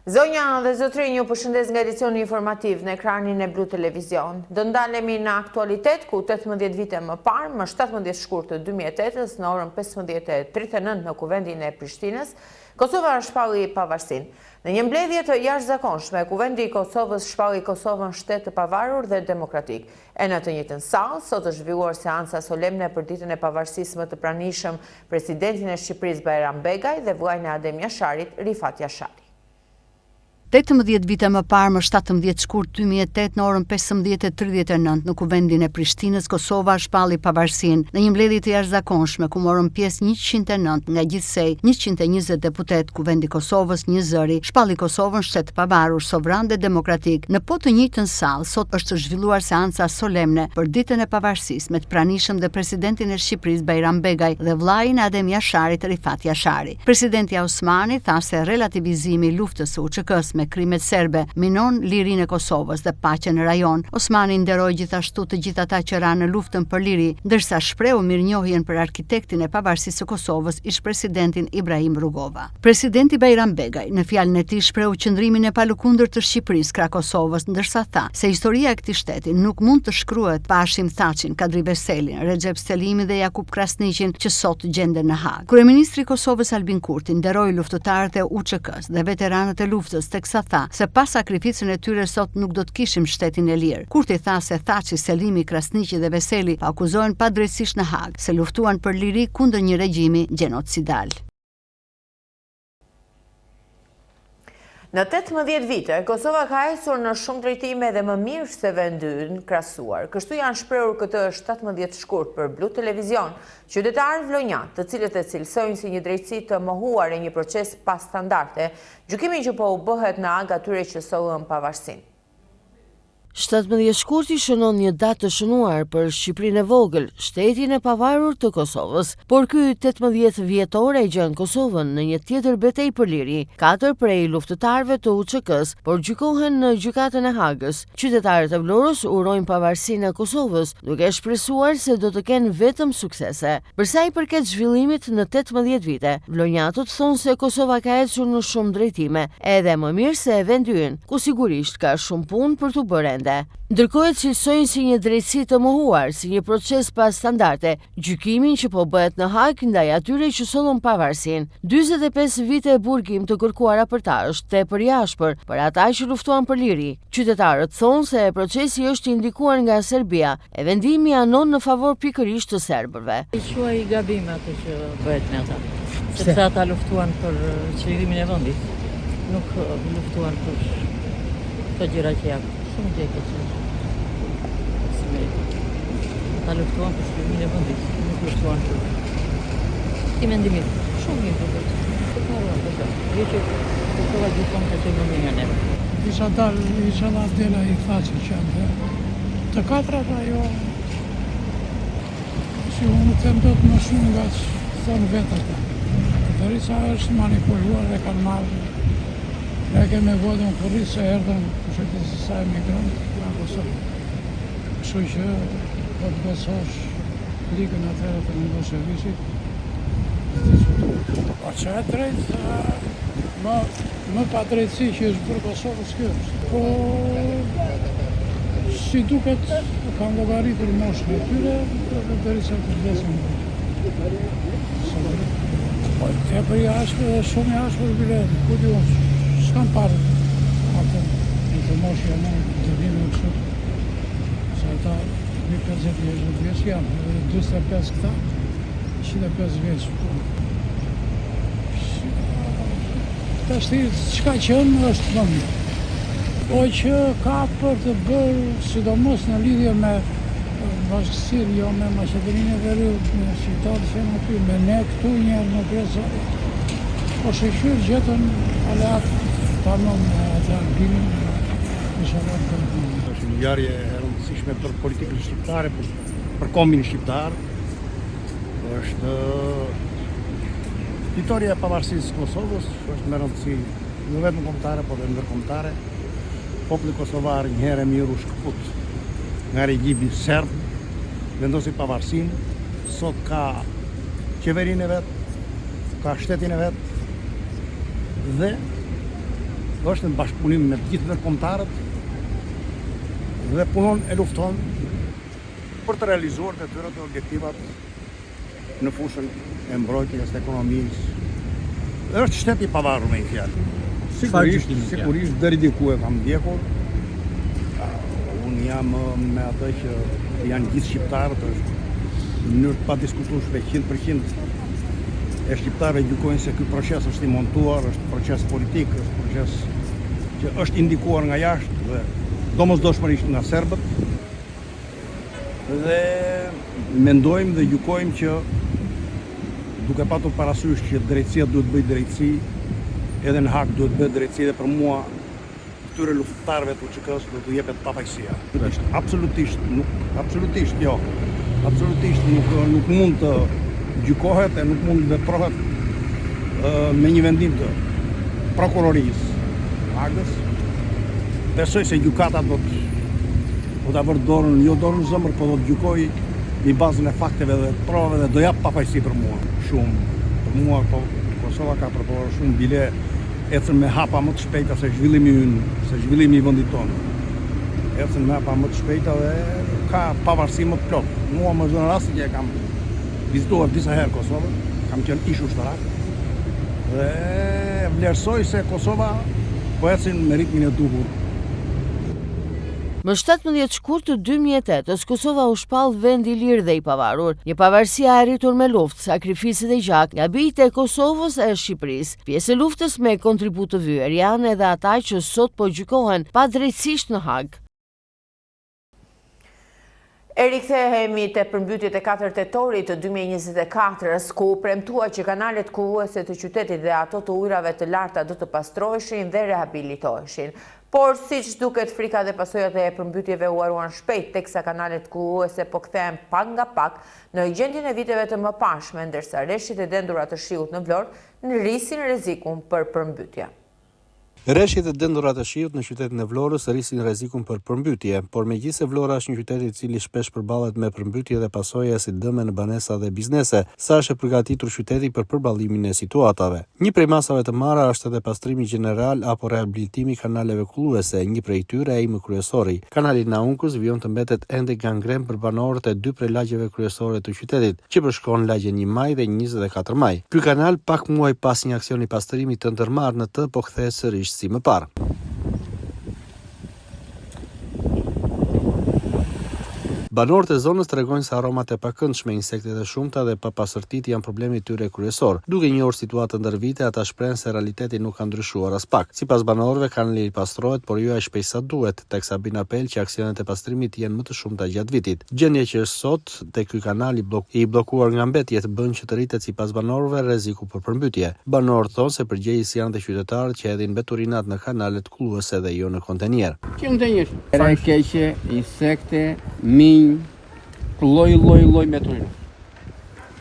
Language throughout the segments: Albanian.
Zonja dhe zotërinj, ju përshëndes nga edicioni informativ në ekranin e Blu Televizion. Do ndalemi në aktualitet ku 18 vite më parë, më 17 shkurt të 2008 në orën 15:39 në kuvendin e Prishtinës, Kosova shpalli pavarësinë. Në një mbledhje të jashtëzakonshme, kuvendi i Kosovës shpalli Kosovën shtet të pavarur dhe demokratik. E në të njëjtën sallë, sot është zhvilluar seanca solemne për ditën e pavarësisë më të pranishëm presidentin e Shqipërisë Bajram Begaj dhe vllajën e Adem Jasharit, Rifat Jashari. 18 vite më parë, më 17 shkurt 2008 në orën 15:39 në kuvendin e Prishtinës, Kosova shpalli pavarësinë në një mbledhje të jashtëzakonshme ku morën pjesë 109 nga gjithsej 120 deputet. Kuvendi i Kosovës, një zëri, shpalli Kosovën shtet të pavarur, sovran dhe demokratik. Në po të njëjtën sallë, sot është zhvilluar seanca solemne për ditën e pavarësisë me të pranishëm dhe presidentin e Shqipërisë Bajram Begaj dhe vllajën e Adem Jasharit, Rifat Jashari. Presidenti Osmani tha se relativizimi i luftës së UÇK-s me krimet serbe minon lirinë e Kosovës dhe paqen në rajon. Osmani nderoi gjithashtu të gjithë ata që ranë në luftën për liri, ndërsa shprehu mirënjohjen për arkitektin e pavarësisë së Kosovës, ish-presidentin Ibrahim Rugova. Presidenti Bajram Begaj në fjalën e tij shprehu qëndrimin e palëkundër të Shqipërisë krah Kosovës, ndërsa tha se historia e këtij shteti nuk mund të shkruhet pa Hashim Thaçin, Kadri Veselin, Recep Selimin dhe Jakub Krasniqin që sot gjenden në Hag. Kryeministri i Kosovës Albin Kurti nderoi luftëtarët e UÇK-s dhe veteranët e luftës, teksa tha se pas sakrificën e tyre sot nuk do të kishim shtetin e lirë. Kurti tha se Thaçi, Selimi, Krasniqi dhe Veseli akuzohen padrejtisht në Hag se luftuan për liri kundër një regjimi gjenocidal. Në 18 vite, Kosova ka ecur në shumë drejtime dhe më mirë se vendi ynë krahasuar. Kështu janë shprehur këtë 17 shkurt për Blu Televizion, qytetarë vlonjat, të cilët e cilësojnë si një drejtësi të mohuar e një proces pa standarde, gjykimin që po u bëhet në anë atyre që sollën pavarësinë. 17 shkurti shënon një datë të shënuar për Shqipërinë e vogël, shtetin e pavarur të Kosovës, por ky 18 vjetor e gjen Kosovën në një tjetër betejë për liri. 4 prej luftëtarëve të UÇK-s por gjykohen në gjykatën e Hagës. Qytetarët e Vlorës urojnë pavarësinë e Kosovës, duke shpresuar se do të kenë vetëm suksese. Për sa i përket zhvillimit në 18 vite, vlonjatët thonë se Kosova ka ecur në shumë drejtime, edhe më mirë se vendi ynë, ku sigurisht ka shumë punë për të bërë. Ndërkohë e cilësojnë si një drejtësi të mohuar, si një proces pa standarde, gjykimin që po bëhet në Hag ndaj atyre që sollën pavarësinë. 45 vite e burgim të kërkuara për ta është tepër jashtër për ata që luftuan për liri. Qytetarët thonë se procesi është indikuar nga Serbia e vendimi anon në favor pikërisht të serbërve. I quaj gabim atë që bëhet me ata, sepse ata luftuan për çlirimin e vendit, nuk luftuan për këto gjëra që janë. Shumë gjëke që ta luftuan për shpërmimin e vendit, nuk luftuan për ti mendimit. Shumë mirë të bëjtë. Të paruan për të. Jo që Kosova gjithmonë ka qenë më nga neve. Isha dela i Thaçi që janë të katrat ajo që unë them do të më shumë nga që thonë vetë ata. Dorisa është manipuluar dhe kanë marrë. Ne kemi votën kurrë se erdhën pushtetit e saj migrantë nga Kosova. Kështu që po të besosh ligën atëherë të në bolshevikit, pa që e drejt, më pa drejtësi që është bërë Kosovës kjo është. Po, si duket, kanë llogaritur moshën e tyre, derisa të vdesin. Po, tepër jashtë dhe shumë jashtë për bilet, ku di unë. S'kam parë atë në të moshë janë të vinë në kështu, se ata 50 vjeç janë, 25 këta, 105 vjeç. Ta shtirë, qka qënë është më mirë. Po që ka për të bërë, sidomos në lidhje me bashkësirë, jo me Maqedoninë e Veriut, me shqiptarët që janë aty, me ne këtu njerë në Grecë, po shqyrë gjetën aleatë. Është një ngjarje e rëndësishme për politikën shqiptare, për kombin shqiptar. Është fitoria e pavarësisë së Kosovës, është me rëndësi jo vetëm kombëtare, por edhe ndërkombëtare. Populli kosovar një herë mirë u shkëput nga regjimi serb, vendosi pavarësinë, sot ka qeverinë e vet, ka shtetin e vet dhe është në bashkëpunim me të gjithë ndërkombëtarët dhe punon e lufton për të realizuar të tyre të objektivat në fushën e mbrojtjes së ekonomisë. Është shtet i pavarur me një fjalë. Sigurisht deri diku e kam ndjekur. Unë jam me atë që janë gjithë shqiptarët, është në mënyrë të padiskutueshme 100% e shqiptarëve gjykojnë se ky proces është i montuar, është proces politik, është proces që është indikuar nga jashtë dhe domosdoshmërisht nga serbët. Dhe mendojmë dhe gjykojmë që duke patur parasysh që drejtësia duhet bëj drejtësi, edhe në Hag duhet bëj drejtësi dhe për mua këtyre luftëtarëve të UÇK-s do t'u jepet pafajësia. Absolutisht nuk mund të gjykohet e nuk mund të veprohet me një vendim të prokurorisë Hagës. Besoj se gjykata do ta vërë dorën, jo dorën në zemër, po do të gjykojë në bazën e fakteve dhe provave dhe do jap pafajësi për mua. Për mua Kosova ka përpor shumë bile ecën me hapa më të shpejta se zhvillimi ynë, se zhvillimi i vendit tonë. Ecën me hapa më të shpejta dhe ka pavarësi më të plotë. Mua më çdo rasti që e kam vizituar disa herë Kosovën, kam qenë ish ushtarak dhe vlerësoj se Kosova po ecin me ritmin e duhur. Më 17 shkurt të 2008-s, Kosova u shpall vend i lirë dhe i pavarur. Një pavarësi e arritur me luftë, sakrificë dhe gjak nga bijtë e Kosovës e Shqipërisë. Pjesë e luftës me kontribut të vyer janë edhe ata që sot po gjykohen padrejtësisht në Hag. E rikthehemi te përmbytjet e 4 tetorit të 2024-s, ku premtua që kanalet kuvuese të qytetit dhe ato të ujrave të larta do të pastroheshin dhe rehabilitoheshin. Por siç duket, frika dhe pasojat e përmbytjeve u haruan shpejt, teksa kanalet kuvuese po kthehen pak nga pak në gjendjen e viteve të mëparshme, ndërsa rreshtit e dendura të shiut në Vlorë nrisin rrezikun për përmbytje. Rreshtit e dendura të shiut në qytetin e Vlorës rrisin rrezikun për përmbytje, por megjithëse Vlora është një qytet i cili shpesh përballet me përmbytje dhe pasoja si dëme në banesa dhe biznese, sa është e përgatitur qyteti për përballimin e situatave. Një prej masave të marra është edhe pastrimi gjeneral apo rehabilitimi i kanaleve kulluese, një prej tyre ai më kryesori. Kanali Naunkus vijon të mbetet ende gangren për banorët e dy prej lagjeve kryesore të qytetit, që përshkon lagje 1 Maj dhe 24 Maj. Ky kanal pak muaj pas një aksioni pastrimi të ndërmarrë në të po kthehet sërish si më parë. Banorët e zonës tregojnë se aromat e pakëndshme, insektet e shumta dhe papastërtitë janë problemi i tyre kryesor. Duke njohur situatën ndër vite, ata shprehen se realiteti nuk ka ndryshuar as pak. Sipas banorëve, kanali pastrohet, por jo aq shpejt sa duhet, teksa bin apel që aksionet e pastrimit jenë më të shumta gjatë vitit. Gjendja që është sot te ky kanal i bllokuar nga mbetjet bën që të rritet sipas banorëve rreziku për përmbytje. Banorët thonë se përgjegjës janë të qytetarët që hedhin mbeturinat në kanalet kulluese dhe jo në kontenier. Era keqe, insekte, minj, lloj me turnë.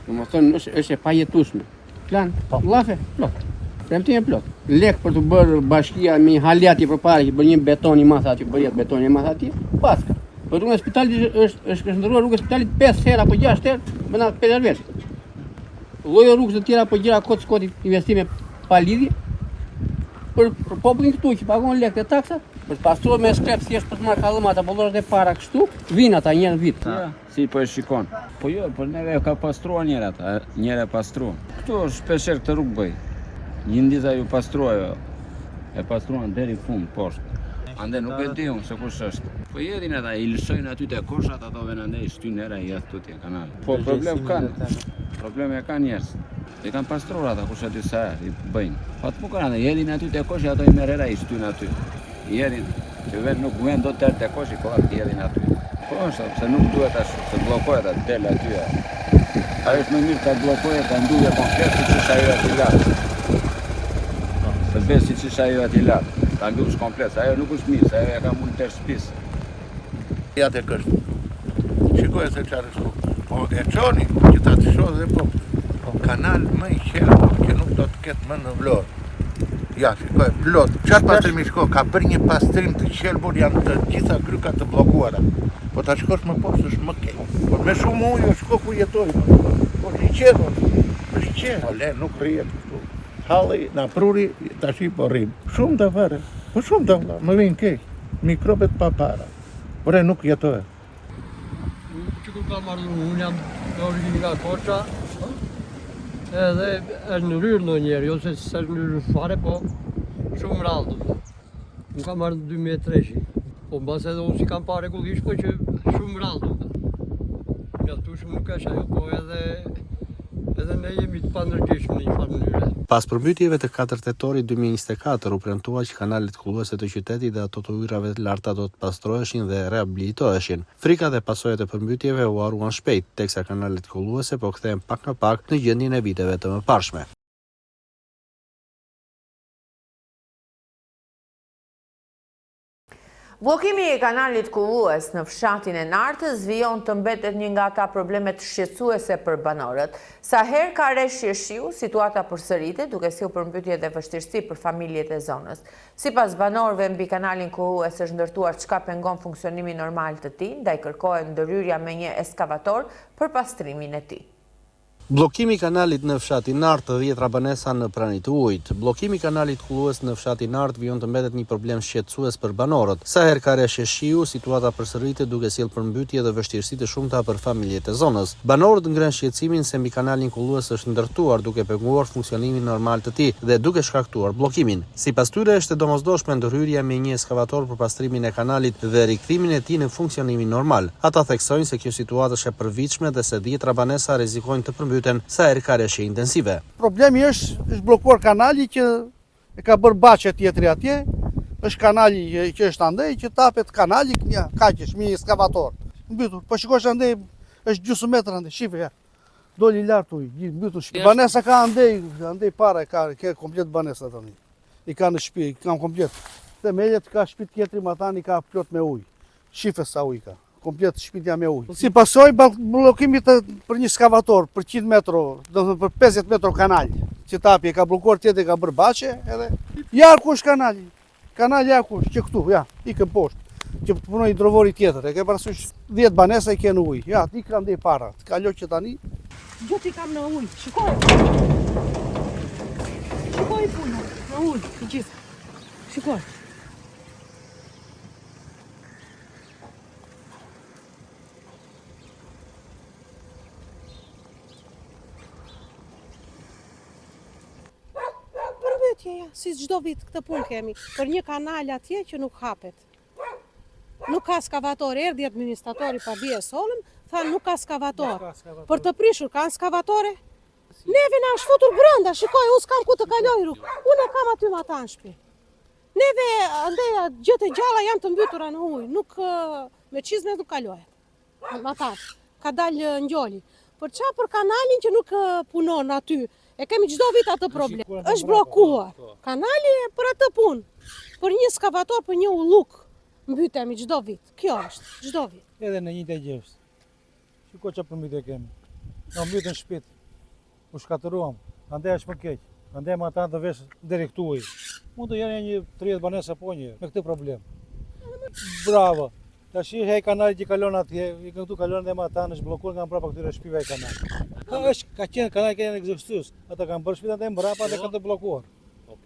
Domethënë është e pajetueshme. Plan, llafe, plot. Premtimi plot. Lek për të bërë bashkia me halati përpara që bën një beton i madh aty, bëhet beton i madh aty, paska. Po rruga e spitalit është ndërruar rruga e spitalit 5 herë apo 6 herë, bëna 5 vjet. Lloj rrugës të tjera po gjëra kot investime pa lidhje. Për popullin këtu që pagon lekë të taksa, për të pastruar me sklep thjesht për të marrë kallëmat apo llojet e para kështu, vin ata një vit. Si po e shikon. Po jo, por neve ka pastruar njëra pastruan. Këtu është shpeshherë këtë rrugë bëj. Një ndiza ju pastruaj, e pastruan deri fund poshtë. Ande nuk e di unë se kush është. Po jedin ata, i lëshojnë aty te koshat, ato vjen andej shtyn era i jashtë tutje kanal. Po problem kanë. Probleme kanë njerëz. I kanë pastruar ata kush aty sa i bëjnë. Po të kanë ande, jedin aty te koshi, ato i merr era i shtyn aty. Jedin, që vetë nuk vjen dot te koshi, po aty jedin aty. Po është, se nuk duhet ashtu, se bllokohet atë del aty. Ajo është më mirë ta bllokohet, ta nduje komplet siç ajo aty lart. Se besi siç ajo aty lart. Ta mbyllësh komplet, ajo nuk është mirë, se ajo e ka mund të shtëpisë. Ja te kështu. Shikoj se çfarë është. Po e çoni që ta të shoh dhe po. Kanal më i qelbur që nuk do të ketë më në Vlorë. Ja, shikoj, plot. Çfarë pastrimi shko? Ka bërë një pastrim të qelbur, janë të gjitha krykat të bllokuara. Po ta shkosh më poshtë është më keq. Po me shumë ujë shko ku jetoj. Po liçet. Po le nuk rrihet këtu. halli, na pruri, tash I po rrim. Shumë të fare, po shumë të valla, më vinë keq. Mikrobet pa para. Por nuk jetoj. Që ku kam ardhur, unë jam në origin nga Korça, edhe është në rryrë ndonjëherë, jo se s'është në rryrë fare, po shumë rrallë. Unë kam ardhur 2003, po mbas edhe unë si kam pa rregullisht, po që shumë rrallë. Mjaftueshëm nuk është ajo, po edhe ne jemi të pandërgjeshëm në një farë mënyrë. Pas përmbytjeve të 4 tetorit 2024 u premtua që kanalet kulluese të qytetit dhe ato të ujrave të larta do të pastroheshin dhe rehabilitoheshin. Frika dhe pasojat e përmbytjeve u haruan shpejt, teksa kanalet kulluese po kthehen pak nga pak në gjendjen e viteve të mëparshme. Bllokimi I kanalit kullues në fshatin e Nartës vijon të mbetet një nga ata problemet shqetësuese për banorët. Sa herë ka rreshje shiu, situata përsëritet duke sjellë përmbytje dhe vështirësi për familjet e zonës. Sipas banorëve, mbi kanalin kullues është ndërtuar çka pengon funksionimin normal të tij, ndaj kërkohet ndërhyrja me një eskavator për pastrimin e tij. Bllokimi I kanalit në fshatin Nartë, 10 banesa në prani të ujit. Bllokimi I kanalit kullues në fshatin Nartë vijon të mbetet një problem shqetësues për banorët. Sa herë ka rreshje shiu, situata përsëritet duke sjellë përmbytje dhe vështirësi të shumta për familjet e zonës. Banorët ngren shqetësimin se mbi kanalin kullues është ndërtuar duke penguar funksionimin normal të tij dhe duke shkaktuar bllokimin. Sipas tyre është e domosdoshme ndërhyrja me një eskavator për pastrimin e kanalit dhe rikthimin e tij në funksionimin normal. Ata theksojnë se kjo situatë është e përvitshme dhe se 10 banesa rrezikojnë të sa herë ka rreshje intensive. Problemi është bllokuar kanali që e ka bërë baçe tjetri atje, është kanali që është andej, që tapet kanali, kaqesh, me eskavator. Mbytur, po shikosh andej, është gjysmë metër andej, shifë, doli lart ujë, mbytur shtëpi. Banesa ka andej para, ka komplet banesa tani. I ka në shtëpi, kanë komplet. Themeljet ka shtëpi tjetri, ma tani ka plot me ujë. Shifë sa ujë ka. Komplet shtëpia me ujë. Si pasojë bllokimit për një skavator për 100 metro, do të thënë për 50 metro kanal, që tapi e ka bllokuar tjetër, ka bërë baçe edhe jarku është kanali. Kanali jarku është që këtu, ja, ikën poshtë, që punoi hidrovori tjetër. E ke parasysh 10 banesa I kanë në ujë. Ja, ti ka ndej para. Të kaloj që tani. Gjuti kam në ujë. Shikoj. Shikoj punën, në ujë, të gjithë. Shikoj. Si çdo vit këtë punë kemi, për një kanal atje që nuk hapet. Nuk ka skavator, erdhi administratori pa bie sollën, tha nuk ka skavator. Për të prishur kanë skavatore? Neve na është futur brenda, shikoj, unë s'kam ku të kaloj rrugë. Unë kam aty me ata në shtëpi. Neve andej gjëtë gjalla janë të mbytura në ujë, nuk me çizme nuk kalohet. Ata ka dalë ngjoli. Për çfarë për kanalin që nuk punon aty? E kemi çdo vit atë problem. Është bllokuar. Kanali për atë punë. Për një skavator, për një ulluk, mbytemi çdo vit. Kjo është, çdo vit. Edhe në një të gjeshtë. Shiko që përmbytje kemi. Në mbytën shtëpit. U shkatëruam. Andaj është më keq. Andaj më ata të vesh deri këtu ujë. Mund të jenë një 30 banesa po një me këtë problem. Bravo. Tash hej kanali që kalon atje, I këtu kalon dhe më ata është bllokuar nga mbrapa këtyre shtëpive ai kanal. Ka qenë kanali që janë ekzistues. Ata kanë bërë shtëpitë ndaj mbrapa dhe kanë të bllokuar.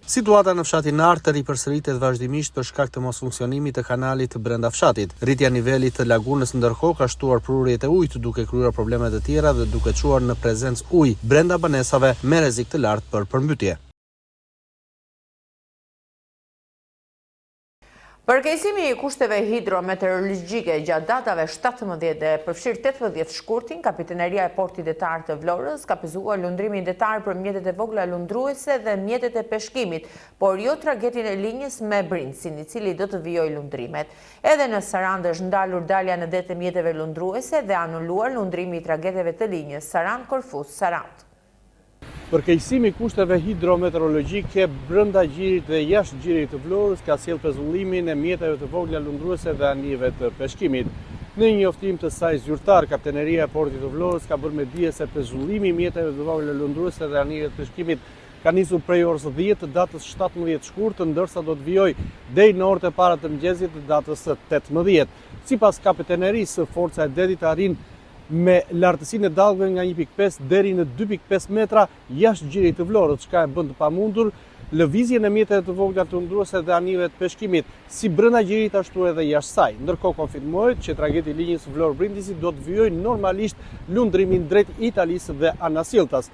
Situata në fshatin Nartë ripërsëritet vazhdimisht për shkak të mosfunksionimit të kanalit brenda fshatit. Rritja e nivelit të lagunës ndërkohë ka shtuar prurjet e ujit, duke krijuar probleme të tjera dhe duke çuar në prezencë ujë brenda banesave me rrezik të lartë për përmbytje. Përkeqësimi I kushteve hidrometeorologjike gjatë datave 17 dhe përfshirë 18 shkurtin, Kapitaneria e Portit Detar të Vlorës ka pëzuar lundrimin detar për mjetet e vogla lundruese dhe mjetet e peshkimit, por jo tragjetin e linjës me Brincin, I cili do të vijojë lundrimet. Edhe në Sarandë është ndalur dalja në det të mjeteve lundruese dhe anuluar lundrimi I tragjeteve të linjës Sarandë-Korfuz-Sarandë. Përkeqësimi I kushteve hidrometeorologjike brenda gjirit dhe jashtë gjirit të Vlorës ka sjellë pezullimin e mjeteve të vogla lundruese dhe anijeve të peshkimit. Në një njoftim të saj zyrtar, Kapitaneria e Portit të Vlorës ka bërë me dije se pezullimi I mjeteve të vogla lundruese dhe anijeve të peshkimit ka nisur prej orës 10 të datës 17 shkurt, ndërsa do të vijojë deri në orët e para të mëngjesit të datës 18. Sipas Kapitanerisë, forca e detit arrin me lartësinë e dallgëve nga 1.5 deri në 2.5 metra jashtë gjirit të Vlorës, çka e bën të pamundur lëvizjen e mjeteve të vogla të lundruese dhe anive të peshkimit, si brenda gjirit ashtu edhe jashtë saj. Ndërkohë konfirmohet që trageti i linjës Vlorë-Brindisi do të vijojë normalisht lundrimin drejt Italisë dhe Anasilltas.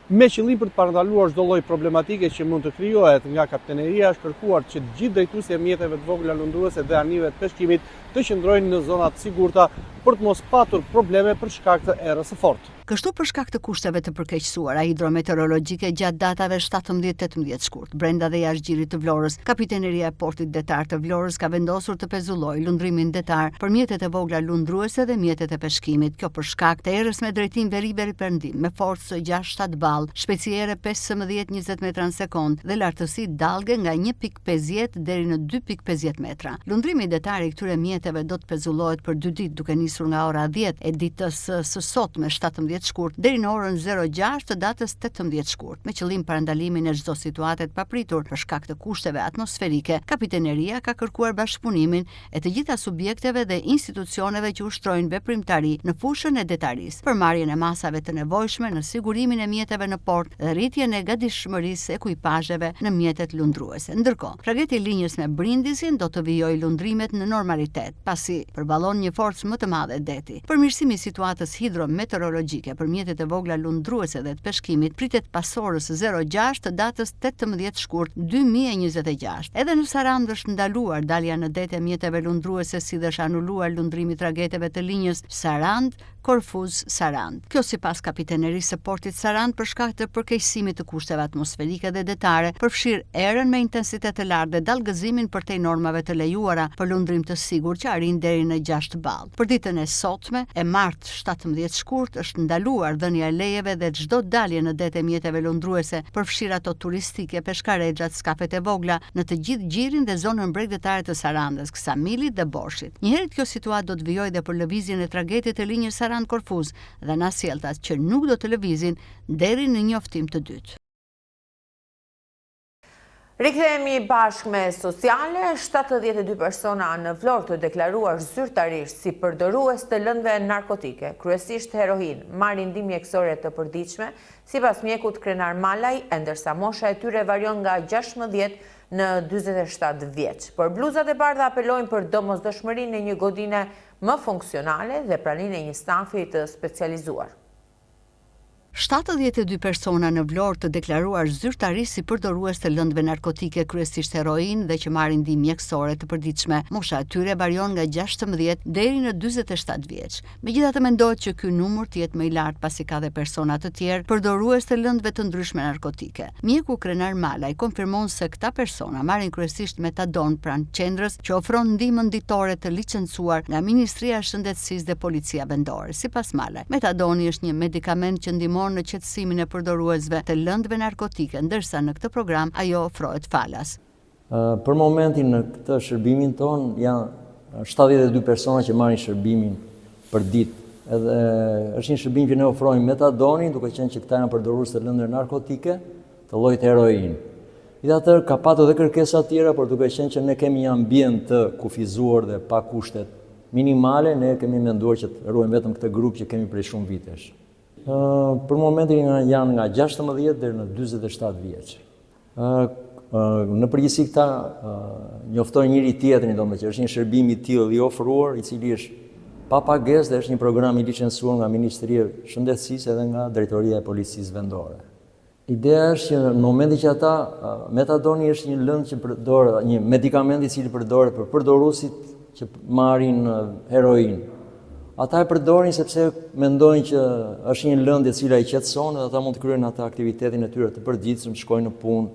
Me qëllim për të parandaluar çdo lloj problematike që mund të krijohet nga kapiteneria, është kërkuar që të gjithë drejtuesët e mjeteve të vogla lundruese dhe anive të peshkimit të qëndrojnë në zona të sigurta për të mos patur probleme për shkak të errës së fortë. Kështu për shkak të kushteve të përkeqësuara hidrometeorologjike gjatë datave 17-18 shkurt, brenda dhe jashtë gjirit të Vlorës, Kapiteneria e Portit Detar të Vlorës ka vendosur të pezullojë lundrimin detar për mjetet e vogla lundruese dhe mjetet e peshkimit. Kjo për shkak të errës me drejtim veri-perëndim me forcë 6-7 ball, shpejtësiere 15-20 metra në sekond dhe lartësi dallgë nga 1.50 deri në 2.50 metra. Lundrimi detar i këtyre mjeteve do të pezullohet për 2 ditë duke nisur nga ora 10 e ditës së sotme 17 shkurt deri në orën 06 të datës 18 shkurt, me qëllim parandalimin e çdo situate të papritur për shkak të kushteve atmosferike. Kapiteneria ka kërkuar bashkëpunimin e të gjitha subjekteve dhe institucioneve që ushtrojnë veprimtari në fushën e detarisë, për marrjen e masave të nevojshme në sigurimin e mjeteve në port dhe rritjen e gatishmërisë e ekuipazheve në mjetet lundruese. Ndërkohë, trageti i linjës me Brindisin do të vijojë lundrimet në normalitet, pasi përballon një forcë më të madhe deti. Përmirësimi i situatës hidrometeorologjike për mjetet e vogla lundruese dhe të peshkimit pritet pas orës 06 të datës 18 shkurt 2026. Edhe në Sarandë është ndaluar dalja në det e mjeteve lundruese, si dhe është anuluar lundrimi i trageteve të linjës Sarandë-Korfuz-Sarandë. Kjo sipas Kapitenerisë së Portit Sarandë për shkak të përkeqësimit të kushteve atmosferike dhe detare, përfshir erën me intensitet të lartë dhe dallgëzimin përtej normave të lejuara për lundrim të sigurt që arrin deri në 6 ball. Për ditën e sotme, e martë 17 shkurt, është ndaluar dhënia e lejeve dhe çdo dalje në det e mjeteve lundruese, përfshir ato turistike, peshkarexhat, skafet e vogla në të gjithë gjirin dhe zonën bregdetare të Sarandës, Ksamilit dhe Borshit. Njëherët kjo situatë do të vijojë dhe për lëvizjen e tragetit të linjës Sarandë-Korfuz dhe Anasilltas, që nuk do të lëvizin deri në njoftim të dytë. Rikthehemi bashkë me sociale. 72 persona në Vlorë të deklaruar zyrtarisht si përdorues të lëndëve narkotike, kryesisht heroin, marrin ndihmë mjekësore të përditshme, sipas mjekut Krenar Malaj, ndërsa mosha e tyre varion nga 16 në 47 vjeç. Por bluzat e bardha apelojnë për domosdoshmërinë e një godine më funksionale dhe praninë e një stafi të specializuar. 72 persona në Vlorë të deklaruar zyrtarisht si përdorues të lëndëve narkotike, kryesisht heroin dhe që marrin ndihmë mjekësore të përditshme. Mosha e tyre varion nga 16 deri në 47 vjeç. Megjithatë mendohet që ky numër të jetë më i lartë pasi ka dhe persona të tjerë përdorues të lëndëve të ndryshme narkotike. Mjeku Krenar Malaj konfirmon se këta persona marrin kryesisht metadon pranë qendrës që ofron ndihmën ditore të licencuar nga Ministria e Shëndetësisë dhe Policia Vendore. Sipas Malaj, metadoni është një medikament që ndihmon në qetësimin e përdoruesve të lëndëve narkotike, ndërsa në këtë program ajo ofrohet falas. Për momentin në këtë shërbimin ton janë 72 persona që marrin shërbimin për ditë. Edhe është një shërbim që ne ofrojmë metadonin, duke qenë që këta janë përdorues të lëndëve narkotike, të llojit heroin. Megjithatë ka patur edhe kërkesa të tjera, por duke qenë që ne kemi një ambient të kufizuar dhe pa kushtet minimale, ne kemi menduar që të ruajmë vetëm këtë grup që kemi prej shumë vitesh. Për momentin janë nga 16 deri në 47 vjeç. Në përgjithësi këta njoftojnë njëri tjetrin, domethënë që është një shërbim i tillë i ofruar, i cili është pa pagesë dhe është një program i licencuar nga Ministria e Shëndetësisë edhe nga Drejtoria e Policisë Vendore. Ideja është që në momentin që ata metadoni është një lëndë që përdoret, një medikament i cili përdoret për përdoruesit që marrin heroin. Ata e përdorin sepse mendojnë që është një lëndë e cila i qetëson dhe ata mund të kryejnë atë aktivitetin e tyre të përditshëm, të shkojnë në punë,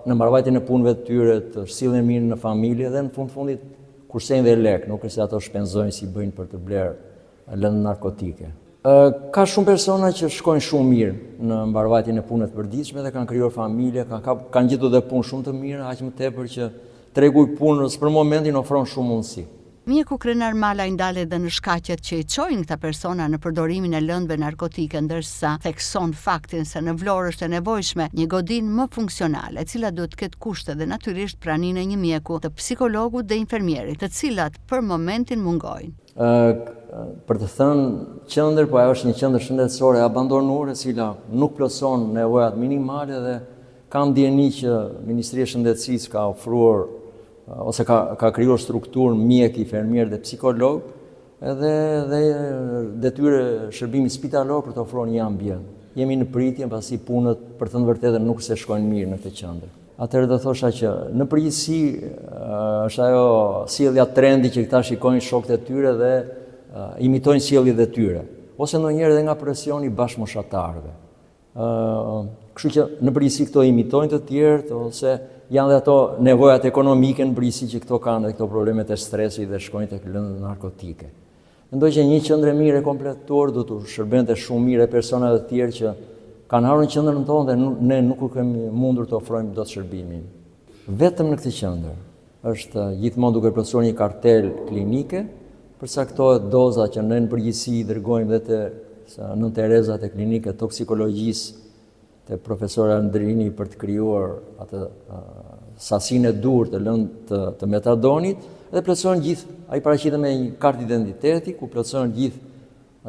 në mbarvajtjen e punëve të tyre, të sillen mirë në familje dhe në fundit kursejnë dhe lek, nuk është se ato shpenzojnë si bëjnë për të blerë lëndë narkotike. Ka shumë persona që shkojnë shumë mirë në mbarvajtjen e punëve të përditshme dhe kanë krijuar familje, kanë gjetur dhe punë shumë të mirë, aq më tepër që tregu i punës për momentin ofron shumë mundësi. Mjeku krenar Malaj ndale dhe në shkaqet që i çojnë këta persona në përdorimin e lëndëve narkotike, ndërsa thekson faktin se në Vlorë është e nevojshme një godinë më funksionale, e cila duhet të ketë kushte dhe natyrisht praninë e një mjeku, të psikologut dhe infermierit, të cilat për momentin mungojnë. Për të thënë qendër, po ajo është një qendër shëndetësore e abandonuar, e cila nuk plotëson nevojat minimale dhe kam ndjeni që Ministria e Shëndetësisë ka ofruar ose ka krijuar strukturë mjek, infermier dhe psikolog, edhe detyre shërbimit spitalor për të ofruar një ambient. Jemi në pritje pasi punët për të vërtetën nuk se shkojnë mirë në këtë qendër. Atëherë do thosha që në përgjithësi është ajo sjellja trendi që këta shikojnë shokët e tyre dhe imitojnë sjelljet e tyre, ose ndonjëherë edhe nga presioni bashkëmoshatarëve. Kështu që në përgjithësi këto imitojnë të tjerët ose janë dhe ato nevojat ekonomike në përgjithësi që këto kanë dhe këto problemet e stresit dhe shkojnë tek lëndët narkotike. Mendoj që një qendër mirë e kompletuar do të shërbente shumë mirë personave të tjerë që kanë ardhur në qendrën tonë dhe ne nuk kemi mundur të ofrojmë dot shërbimin. Vetëm në këtë qendër është gjithmonë duke plotësuar një kartel klinike, përcaktohet doza që ne në përgjithësi dërgojmë dhe te Nën Tereza te klinika toksikologjisë te profesor Andrini për të krijuar atë sasinë e duhur të lëndë të metadonit dhe plotësohen gjithë, ai paraqitet me një kartë identiteti ku plotësohen gjithë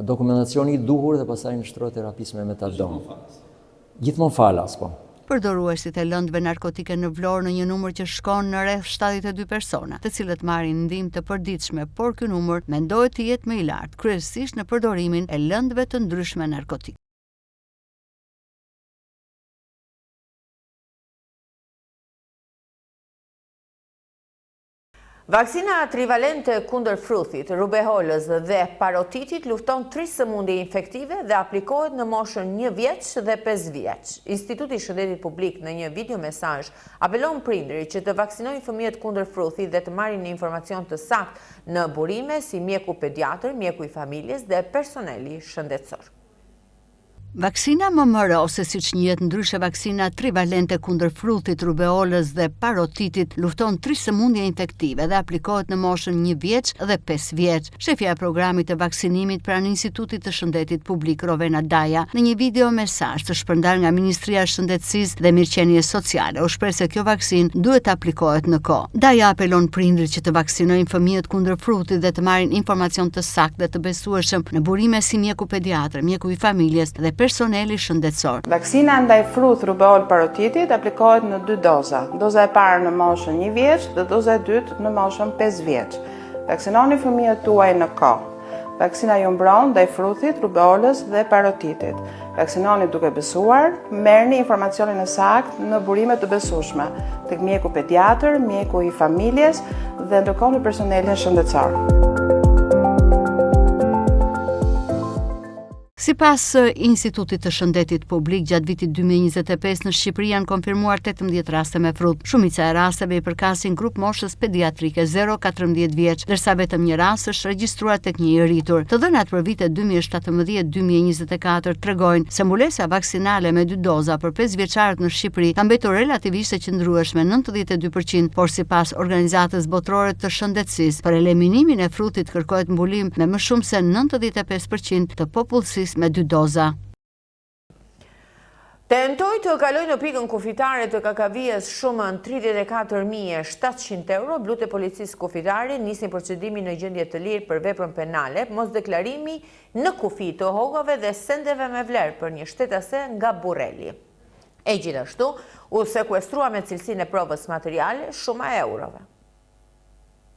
dokumentacioni i duhur dhe pastaj nështrohet terapisë me metadon. Gjithmonë falas, po. Përdoruesit e lëndëve narkotike në Vlorë në një numër që shkon në rreth 72 persona, të cilët marrin ndihmë të përditshme, por ky numër mendohet të jetë më i lartë, kryesisht në përdorimin e lëndëve të ndryshme narkotike. Vaksina trivalente kundër fruthit, rubeholës dhe parotitit lufton 3 sëmundje infektive dhe aplikohet në moshën 1 vjeç dhe 5 vjeç. Instituti i Shëndetit Publik në një video mesazh apelon prindërit që të vaksinojnë fëmijët kundër fruthit dhe të marrin informacion të saktë në burime si mjeku pediatër, mjeku i familjes dhe personeli shëndetësor. Vaksina MMR, ose siç njihet ndryshe vaksina trivalente kundër fruthit, rubeolës dhe parotitit, lufton 3 sëmundje infektive dhe aplikohet në moshën 1 vjeç dhe 5 vjeç. Shefja e programit të vaksinimit pranë Institutit të Shëndetit Publik, Rovena Daja, në një video mesazh të shpërndar nga Ministria e Shëndetësisë dhe Mirëqenies Sociale, u shpreh se kjo vaksinë duhet të aplikohet në kohë. Daja apelon prindërit që të vaksinojnë fëmijët kundër fruthit dhe të marrin informacion të saktë dhe të besueshëm në burime si mjeku pediatër, mjeku i familjes dhe personeli shëndetësor. Vaksina ndaj fruth, rubeol, parotitit aplikohet në 2 doza. Doza e parë në moshën 1 vjeç dhe doza e dytë në moshën 5 vjeç. Vaksinoni fëmijët tuaj në kohë. Vaksina ju mbron ndaj fruthit, rubeolës dhe parotitit. Vaksinoni duke besuar, merrni informacionin e saktë në burime të besueshme, tek mjeku pediatër, mjeku i familjes dhe ndërkohë në personelin shëndetësor. Sipas Institutit të Shëndetit Publik, gjatë vitit 2025 në Shqipëri janë konfirmuar 18 raste me fruth. Shumica e rasteve i përkasin grup moshës pediatrike 0-14 vjeç, ndërsa vetëm një rast është regjistruar tek një i rritur. Të dhënat për vitet 2017-2024 tregojnë se mbulesa vaksinale me 2 doza për 5 vjeçarët në Shqipëri ka mbetur relativisht e qëndrueshme 92%, por sipas Organizatës Botërore të Shëndetësisë, për eliminimin e fruthit kërkohet mbulim me më shumë se 95% të popullsisë me 2 doza. Tentoi të kaloj në pikën kufitare të KKV-s shumën 34.700 euro, blut e policisë kufitare nisin procedimin në gjendje të lirë për veprën penale, mos deklarimi në kufi të hogave dhe sendeve me vlerë për një shtetase nga Burreli. E gjithashtu, u sekuestrua me cilësinë e provës materiale shuma e eurove.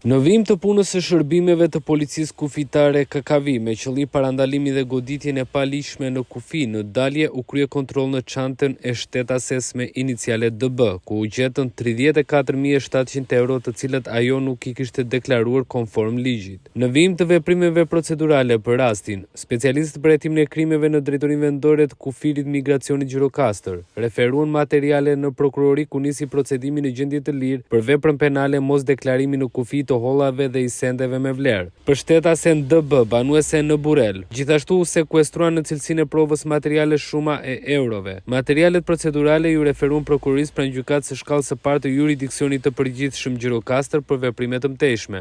Në vim të punës së shërbimeve të policisë kufitare KKV me qëllim parandalimi dhe goditjen e palishme në kufi, në dalje u krye kontroll në çantën e shtetases me iniciale DB, ku u gjetën 34.700 euro, të cilat ajo nuk i kishte deklaruar konform ligjit. Në vim të veprimeve procedurale për rastin, specialistët për hetimin e krimeve në Drejtorinë Vendore të Kufirit Migracionit Gjirokastër referuan materiale në prokurori ku nisi procedimi në gjendje të lirë për veprën penale mos deklarimi në kufi të hollave dhe i sendeve me vlerë. Për shtetasen DB, banuese në Burrel, gjithashtu u sekuestruan në cilësinë e provës materiale shuma e eurove. Materialet procedurale ju referuan prokurorisë pranë gjykatës së shkallës së parë të jurisdiksionit të përgjithshëm Gjirokastër për veprime të mëtejshme.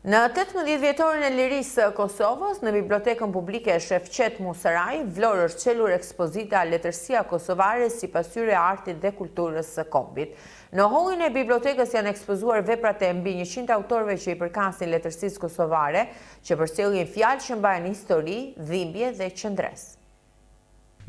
Në 18 vjetorin e lirisë së Kosovës, në Bibliotekën Publike Shefqet Musaraj, Vlorë është çelur ekspozita Letërsia Kosovare si pasyre e artit dhe kulturës së kombit. Në hollin e bibliotekës janë ekspozuar veprat e mbi 100 autorëve që i përkasin letërsisë kosovare, që përcjellin fjalë që mbajnë histori, dhimbje dhe qëndres.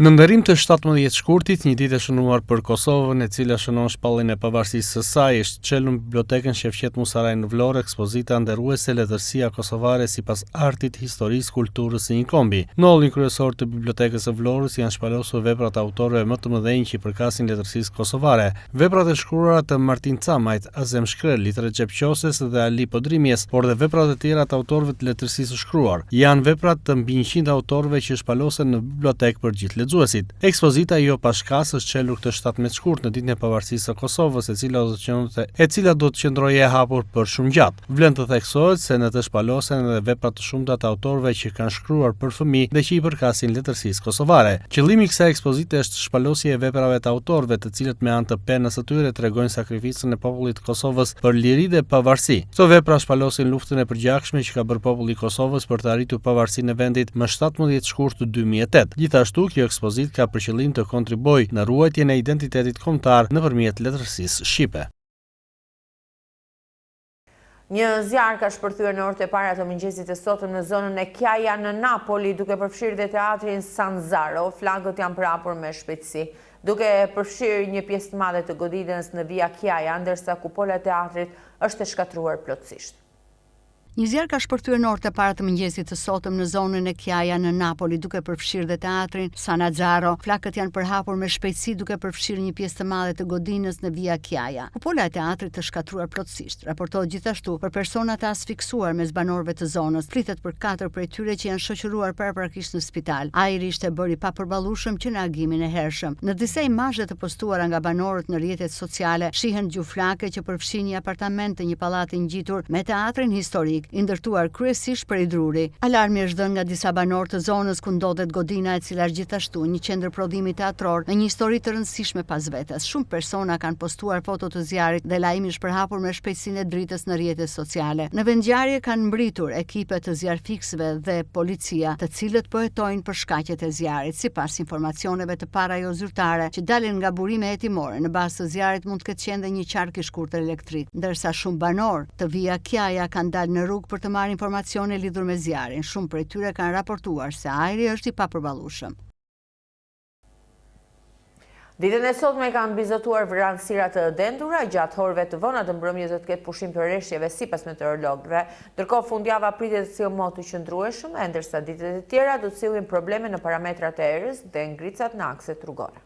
Në ndërim të 17 shkurtit, një ditë e shënuar për Kosovën, e cila shënon shpalljen e pavarësisë së saj, është çelur në Bibliotekën Shefqet Musaraj në Vlorë ekspozita nderuese Letërsia Kosovare sipas artit, historisë, kulturës së një kombi. Në hollin kryesor të Bibliotekës së Vlorës janë shpalosur veprat e autorëve më të mëdhenj që i përkasin letërsisë kosovare. Veprat e shkruara të Martin Camajt, Azem Shkrel, Litre Xhepqoses dhe Ali Podrimjes, por dhe veprat e tjera të autorëve të letërsisë së shkruar. Janë veprat të mbi 100 autorëve që shpalosen në bibliotekë për gjithë lexuesit. Ekspozita Jo Pashkas është çelur këtë 17 shkurt në ditën e pavarësisë së Kosovës, e cila do të qëndrojë e hapur për shumë gjatë. Vlen të theksohet se në të shpalosen edhe vepra të shumta të autorëve që kanë shkruar për fëmijë dhe që i përkasin letërsisë kosovare. Qëllimi i kësaj ekspozite është shpalosja e veprave të autorëve, të cilët me anë të penës së tyre tregojnë sakrificën e popullit të Kosovës për liri dhe pavarësi. Këto vepra shpalosin luftën e përgjakshme që ka bërë populli i Kosovës për të arritur pavarësinë e vendit më 17 shkurt 2008. Gjithashtu, kjo ekspozitë ka për qëllim të kontribuojë në ruajtjen e identitetit kombëtar nëpërmjet letërsisë shqipe. Një zjarr ka shpërthyer në orët e para të mëngjesit të sotëm në zonën e Kjaja në Napoli, duke përfshirë dhe teatrin Sanzaro. Flagët janë prapur me shpejtësi, duke përfshirë një pjesë të madhe të goditjes në via Kjaja, ndërsa kupola e teatrit është e shkatruar plotësisht. Një zjarr ka shpërthyer në orët e para të mëngjesit të sotëm në zonën e Kjaja në Napoli, duke përfshirë dhe teatrin Sanazaro. Flakët janë përhapur me shpejtësi, duke përfshirë një pjesë të madhe të godinës në via Kjaja. Kupola e teatrit të shkatruar plotësisht. Raportohet gjithashtu për persona të asfiksuar mes banorëve të zonës. Pritet për 4 prej tyre që janë shoqëruar paraprakisht në spital. Ajri ishte bërë i papërballueshëm që në agimin e hershëm. Në disa imazhe të postuara nga banorët në rrjetet sociale shihen gjuflake që përfshin një apartament të një pallati ngjitur me teatrin historik, i ndërtuar kryesisht prej druri. Alarmi është dhënë nga disa banorë të zonës ku ndodhet godina, e cila është gjithashtu një qendër prodhimi teatror në një histori të rëndësishme pas vetes. Shumë persona kanë postuar foto të zjarrit dhe lajmi është përhapur me shpejtësinë e dritës në rrjetet sociale. Në vendngjarje kanë mbritur ekipe të zjarrfiksëve dhe policia, të cilët po hetojnë për shkaqet e zjarrit. Sipas informacioneve të para jo zyrtare që dalin nga burime hetimore, në bazë të zjarrit mund të ketë qenë një qark i shkurtër elektrik, ndërsa shumë banorë të via Kjaja kanë dalë në rrugë për të marrë informacione lidhur me zjarrin. Shumë prej tyre kanë raportuar se ajri është i papërballueshëm. Ditën e sotme kanë bizotuar vranësira të dendura, gjatë orëve të vona të mbrëmjes do të ketë pushim të rreshjeve sipas meteorologëve. Ndërkohë fundjava pritet të sjellë moto të qëndrueshëm, ndërsa ditët e tjera do të sillin probleme në parametrat e erës dhe ngricat në akset rrugore.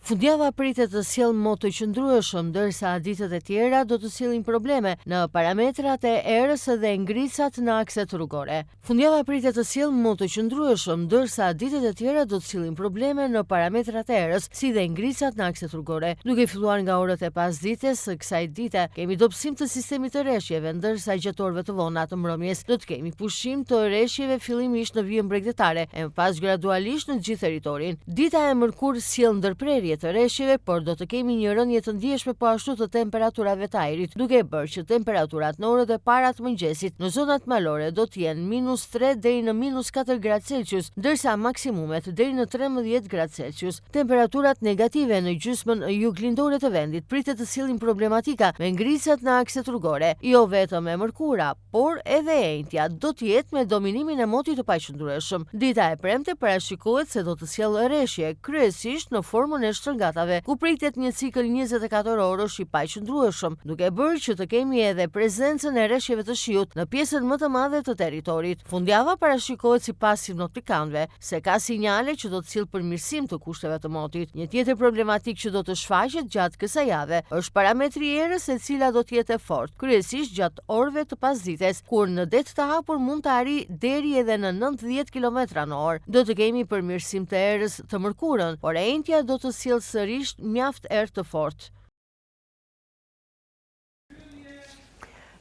Fundjava pritet të sjellë moto të qëndrueshëm, ndërsa ditët e tjera do të sillin probleme në parametrat e erës dhe ngricat në akset rrugore. Fundjava pritet të sjellë moto të qëndrueshëm, ndërsa ditët e tjera do të sillin probleme në parametrat e erës si dhe ngricat në akset rrugore. Duke filluar nga orët e pasdites së kësaj dite, kemi dobësim të sistemit të rreshjeve, ndërsa gjatë orëve të vona të mbrëmjes do të kemi pushim të rreshjeve fillimisht në vijën bregdetare, e më pas gradualisht në gjithë territorin. Dita e mërkurë sjell ndërprerje të rreshjeve, por do të kemi një rënje të ndjeshme po ashtu të temperaturave të ajrit, duke bërë që temperaturat në orët e para të mëngjesit në zonat malore do të jenë -3 deri në -4 gradë Celsius, ndërsa maksimumet deri në 13 gradë Celsius. Temperaturat negative në gjysmën juglindore të vendit pritet të sillin problematika me ngricat në akset rrugore, jo vetëm e mërkura, por edhe e njëjtja do të jetë me dominimin e motit të paqëndrueshëm. Dita e premte parashikohet se do të sjellë rreshje, kryesisht në formën e shtrëngatave, ku pritet një cikël 24 orësh i paqëndrueshëm, duke bërë që të kemi edhe prezencën e rreshjeve të shiut në pjesën më të madhe të territorit. Fundjava parashikohet sipas sinoptikanëve se ka sinjale që do të sjellë përmirësim të kushteve të motit. Një tjetër problematik që do të shfaqet gjatë kësaj jave është parametri i erës, e cila do të jetë e fortë, kryesisht gjatë orëve të pasdites, kur në det të hapur mund të arrijë deri edhe në 90 km/h. Do të kemi përmirësim të erës të mërkurën, por e njëjtja do të sjellë sërish mjaft erë të fortë.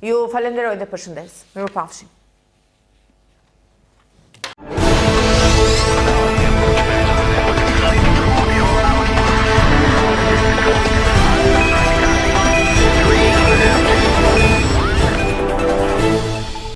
Ju falenderoj dhe përshëndes. Mirupafshim.